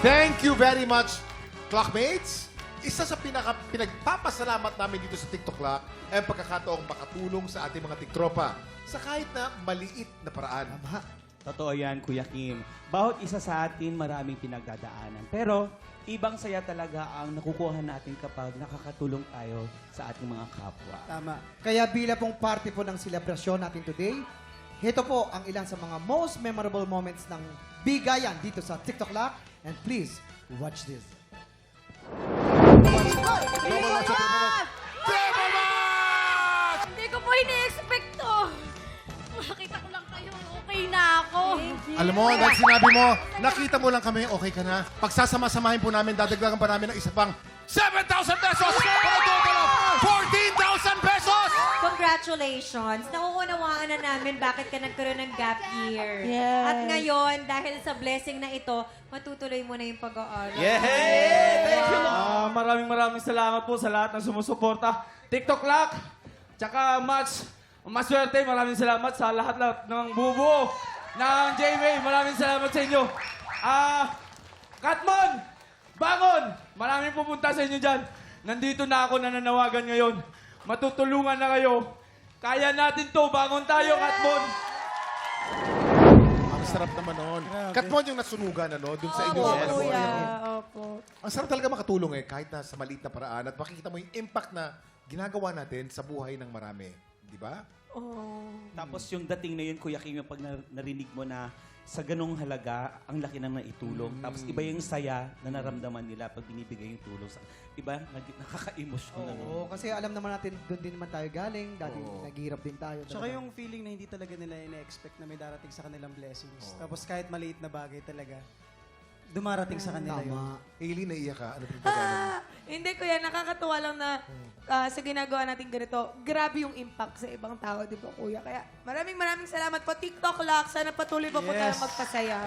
Thank you very much, Clockmates. Isa sa pinagpapasalamat namin dito sa TikTok Clock ay ang pagkakataong makatulong sa ating mga tiktropa sa kahit na maliit na paraan. Totoo yan, Kuya Kim. Bawat isa sa atin maraming pinagdadaanan. Pero ibang saya talaga ang nakukuha natin kapag nakakatulong tayo sa ating mga kapwa. Tama. Kaya bilang pong party po ng selebrasyon natin today, ito po ang ilan sa mga most memorable moments ng bigayan dito sa TikTok Clock. And please, watch this. Hindi ko po ini-expect to. Makita ko lang kayo, okay na ako. Alam mo, dahil sinabi mo, nakita mo lang kami, okay ka na. Pagsasama-samahin po namin, dadagdagan pa namin ng isa pang 7,000 pesos! Para total of 14,000 pesos! Congratulations! Nauunawaan na namin bakit ka nagkaroon ng gap year. Yes. At ngayon, dahil sa blessing na ito, matutuloy mo na yung pag-aaral. Thank you, Maraming salamat po sa lahat ng sumusuporta. TikTok Clock, tsaka Maswerte, maraming salamat sa lahat ng bubuo ng JMA. Maraming salamat sa inyo. Katmon, bangon! Maraming pupunta sa inyo dyan. Nandito na ako nananawagan ngayon. Matutulungan na kayo. Kaya natin to. Bangon tayo, Katmon. Ang sarap naman noon. Katmon yung nasunugan, ano, dun sa inyo. Opo, kuya. Opo. Ang sarap talaga makatulong kahit na sa maliit na paraan at makikita mo yung impact na ginagawa natin sa buhay ng marami. Di ba? Tapos yung dating na yun, Kuya Kim, yung pag narinig mo na sa ganong halaga, ang laki na naitulong. Tapos iba yung saya na naramdaman nila pag binibigay yung tulong. Diba? Nakaka-emosyon na. Oo, kasi alam naman natin, doon din naman tayo galing. Dati naghihirap din tayo. Tsaka yung feeling na hindi talaga nila ina-expect na may darating sa kanilang blessings. Tapos kahit maliit na bagay talaga, dumarating sa kanila yun. Tama. Hailey, naiiyak ka. Ano pinagdadaanan? Hindi kuya, nakakatuwa lang na sa ginagawa natin ganito, grabe yung impact sa ibang tao, di ba kuya? Kaya maraming salamat po. TikTok Lock, sana patuloy pa po tayo Yes. magpasaya.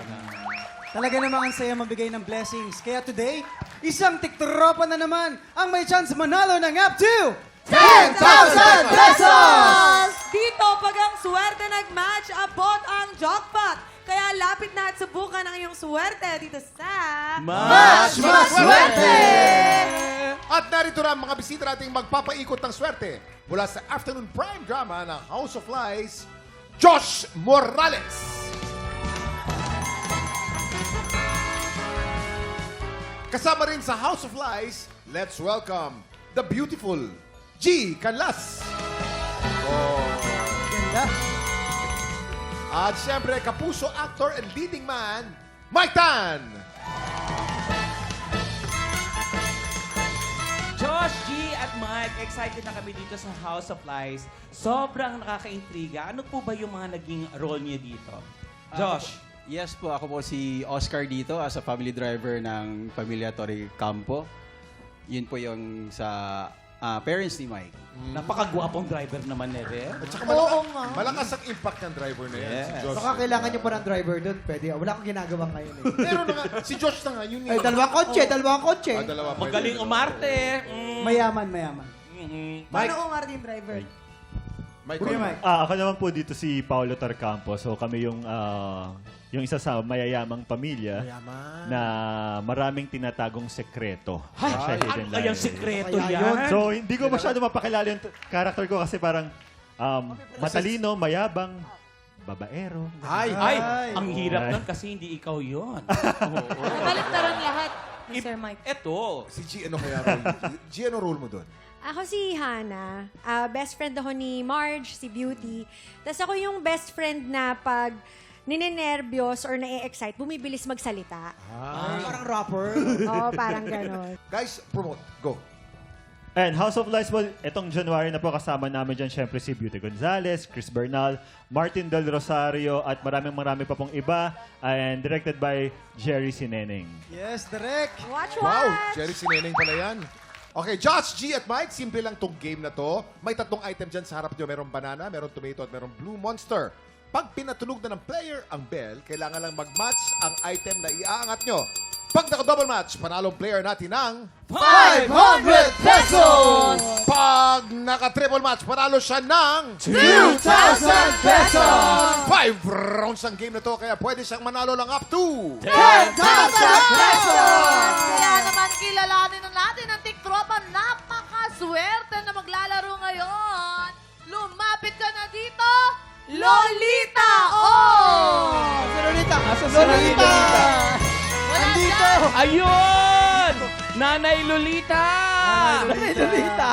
Talaga namang ang saya mabigay ng blessings. Kaya today, isang tiktropa na naman ang may chance manalo ng up to 10,000 pesos! Dito, pag ang swerte nag-match, abot ang jackpot. Kaya lapit na at subukan ang iyong swerte dito sa... Match Maswerte! At narito na ang mga bisita nating magpapaikot ng swerte mula sa afternoon prime drama ng House of Lies, Josh Morales. Kasama rin sa House of Lies, let's welcome the beautiful G. Canlas. Ganda. At siyempre, kapuso actor and leading man, Mike Tan. Josh, G, at Mike, excited na kami dito sa House of Lies. Sobrang nakakaintriga. Ano po ba yung mga naging role niyo dito? Josh? Yes po, ako po si Oscar dito as a family driver ng Pamilya Torre Campo. Yun po yung sa parents ni Mike. Napakagwapong driver naman eh, At saka Oo nga. malakas ang impact ng driver na yan, si Yes. Josh. Baka kailangan nyo pa ng driver doon. Pwede. Wala akong ginagawa ngayon eh. Meron na nga, si Josh na nga, yun Ay, dalawang kotse. Dalawa pa. Magaling umarte. Mayaman. Paano umarte yung driver? Mike, Kuya Mike. Ako naman po dito si Paulo Tarcampo. So kami yung isa sa mayayamang pamilya na maraming tinatagong sekreto. Sa hidden Ano kayang life. sikreto Kaya yan? So hindi ko masyado mapakilala yung character ko kasi parang matalino, mayabang, babaero. Ay, ang hirap nun kasi hindi ikaw yun. Baliktaran lahat, Mr. Mike. Eto. Si G, ano kaya role? G, ano role mo doon? Ako si Hannah. Best friend ako ni Marge, si Beauty. Tapos ako yung best friend na pag ninenervyos or na-excite, bumibilis magsalita. Parang rapper. Oo, parang ganon. Guys, promote. Go. And House of Lies po, etong January na po kasama namin dyan syempre si Beauty Gonzalez, Chris Bernal, Martin Del Rosario, at maraming pa pong iba. And directed by Jerry Sineneng. Yes, direct. Watch. Wow, Jerry Sineneng pala yan. Okay, Josh, G, at Mike, simple lang tong game na to. May tatlong item dyan sa harap nyo. Merong banana, merong tomato, at merong blue monster. Pag pinatunog na ng player ang bell, kailangan lang mag-match ang item na iaangat nyo. Pag naka-double match, panalong player natin ng 500 pesos! pag naka-triple match, panalo siya ng 2,000 pesos! 5 rounds ang game na to, kaya pwede siyang manalo lang up to 10,000 pesos! Kaya naman kilalanin na natin ang tiktropa. Napakaswerte na maglalaro ngayon. Lumapit ka na dito, Lolita! Oh! Lolita! Asa si Lolita! Wala Nandito! dyan. Ayun! Nanay Lolita! Lolita!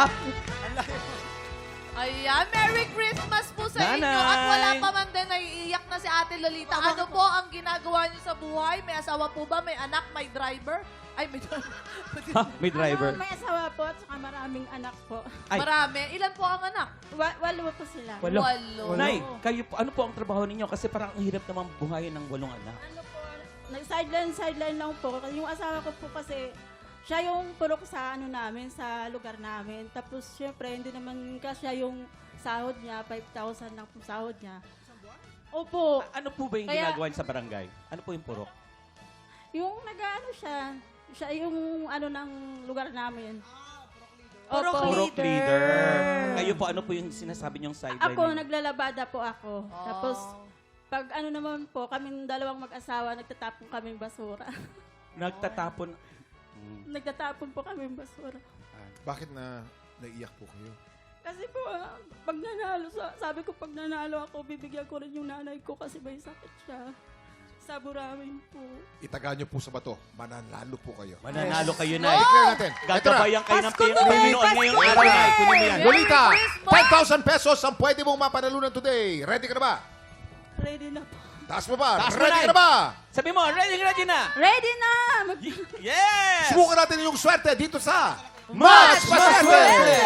Ayan, Merry Christmas po sa inyo. Nanay. At wala pa man din, naiiyak na si Ate Lolita. Ano po ang ginagawa niyo sa buhay? May asawa po ba? May anak? May driver? Ay, may driver. Ha? May driver. May asawa po at saka maraming anak po. Ay. Marami. Ilan po ang anak? Walo po sila. Walo. Walo. Nay, kayo po, ano po ang trabaho ninyo? Kasi parang ang hirap naman buhayin ng 8 anak. Ano po, nag-sideline lang po. Yung asawa ko po kasi, siya yung purok sa ano namin, sa lugar namin. Tapos syempre, hindi naman kasi yung sahod niya, 5,000 lang po sahod niya. Opo. Ano po ba yung Kaya- ginagawa niyo sa barangay? Ano po yung purok? Yung nag-ano siya yung ano ng lugar namin. Purok Opo. Purok leader. Kayo po, ano po yung sinasabi niyong sideline? Ako, ninyo? naglalabada po ako. Tapos, pag ano naman po, kaming dalawang mag-asawa, nagtatapon kaming basura. Nagtatapon. Nagtatapon po kaming basura. Bakit na naiiyak po kayo? Kasi po, pag nanalo, sabi ko pag nanalo ako, bibigyan ko rin yung nanay ko kasi may sakit siya. Sa Buramin po. Itaga niyo po sa bato. Mananalo po kayo. Mananalo kayo, Nay. I-declare natin. Ito na. Gagabayan kayo ng Pasko to, Panginoon Pasko ngayong to. araw, Nay. Kunin mo yan. Lolita, Merry Christmas! 10,000 pesos ang pwede mong mapanalunan today. Ready ka na ba? Ready na po. Taas mo ba? Taas mo, Ready Nay. ka na ba? Sabi mo, ready na. Ready na! Yes! Subukan natin yung swerte dito sa Match Maswerte!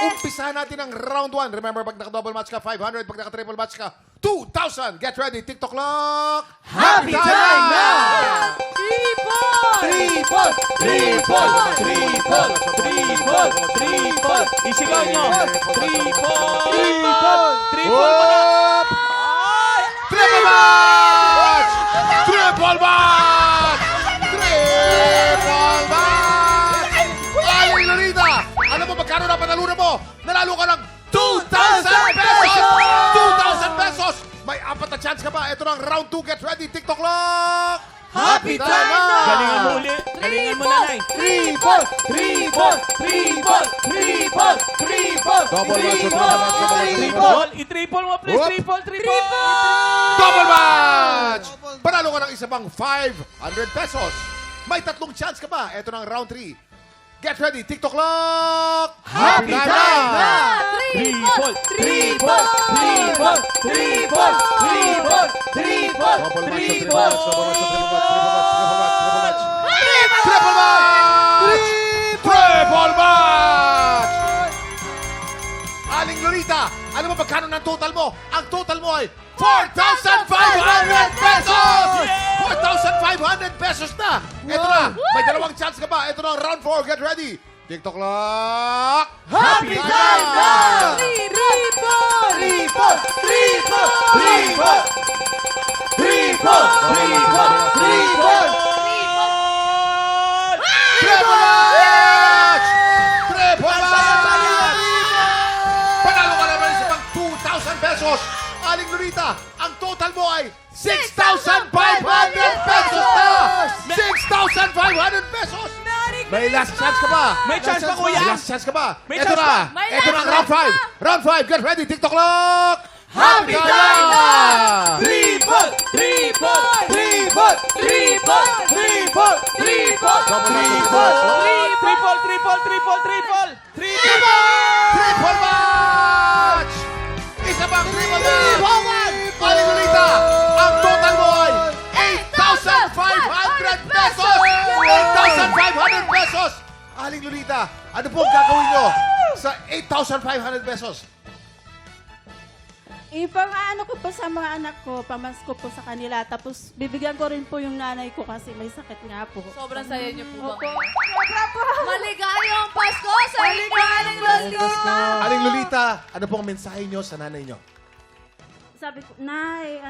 Umpisahan natin ang round 1. Remember, pag naka-double match ka, 500. Pag naka-triple match ka, 2,000. Get ready. TikTok clock. Happy time now! Triple! Isigaw nyo! Triple! Up! Triple match! Triple match! Triple match! Aling Lolita! Alam mo magkano na panalunan mo? Nanalo ka ng 2,000 pesos! 2,000 pesos! May 4 na chance ka pa. Ito na ang round 2. Get ready. TikTok clock! Happy time now! Galingan mo ulit. Galingan mo, Nanay. Triple! Double match. Triple! I-triple mo, please. Whoop. Triple! Double match! Panalo ka ng isa pang 500 pesos. May 3 chance ka pa. Ito na ang round 3. Get ready. TikTok clock! Happy time now! Triple! Double match. Triple match! Triple match! Aling Lolita, alam mo magkano ng total mo? Ang total mo ay 4,500 pesos! 4,500 pesos na! Ito na, may 2 chance ka pa. Ito na ang round 4. Get ready. TikTok clock! Happy time now! Triple match! Triple match! Panalo ka naman isa pang 2,000 pesos. Aling Lolita, ang total mo ay 6,500 pesos na! 6,500 pesos! May last chance ka ba? May chance pa, kuya. May last chance ka ba? May Ito chance na. pa. May Ito na ang last round 5. Round 5. Get ready. TikTok clock. Happy time now! Triple match! Isa pang triple match! Aling Lolita, ang total mo ay 8,500 pesos! 8,500 pesos! Aling Lolita, ano po ang gagawin nyo sa 8,500 pesos? Ipang-ano ko po sa mga anak ko, pamasko po sa kanila. Tapos bibigyan ko rin po yung nanay ko kasi may sakit nga po. Sobrang saya niyo po Opo. ba? Sobra po. Maligayang Pasko sa inyo, Aling Lolita! Aling Lolita, ano pong mensahe nyo sa nanay nyo? Sabi ko, Nay,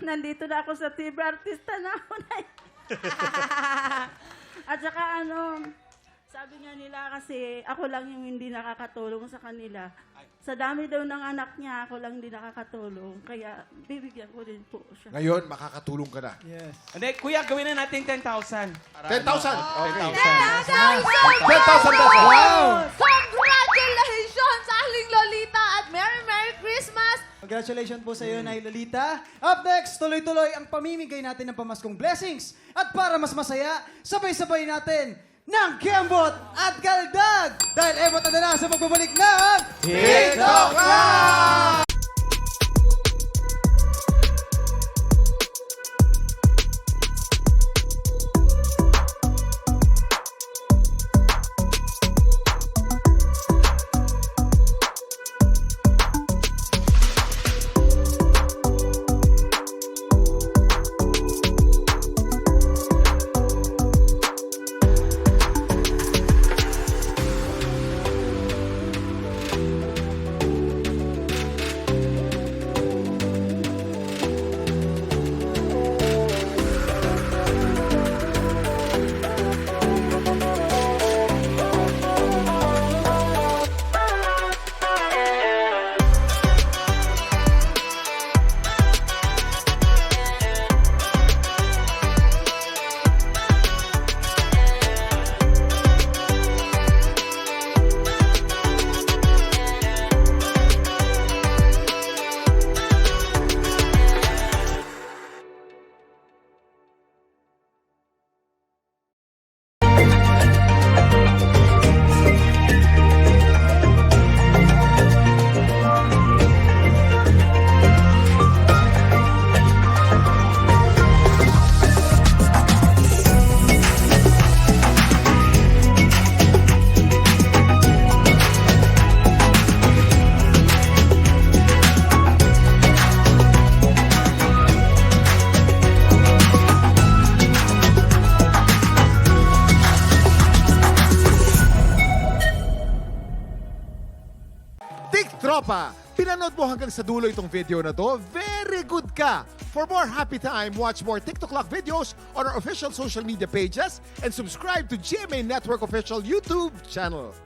nandito na ako sa TV. Artista na ako, Nay. At saka sabi nga nila kasi ako lang yung hindi nakakatulong sa kanila. Sa dami daw ng anak niya, ako lang hindi nakakatulong. Kaya bibigyan ko din po siya. Ngayon, makakatulong ka na. Yes. Hindi, kuya, gawin na natin 10,000. 10,000. Okay. 10,000 10,000 pesos. Wow! Congratulations, Aling Lolita at Merry Christmas! Congratulations po sa iyo, Nay Lolita. Up next, tuloy-tuloy ang pamimigay natin ng pamaskong blessings. At para mas masaya, sabay-sabay natin ng Kembot at Galdag. Dahil ebot na sa pagbabalik ng TikTok Live! Tropa, pinanood mo hanggang sa dulo itong video na to? Very good ka! For more happy time, watch more TikTok Lock videos on our official social media pages and subscribe to GMA Network official YouTube channel.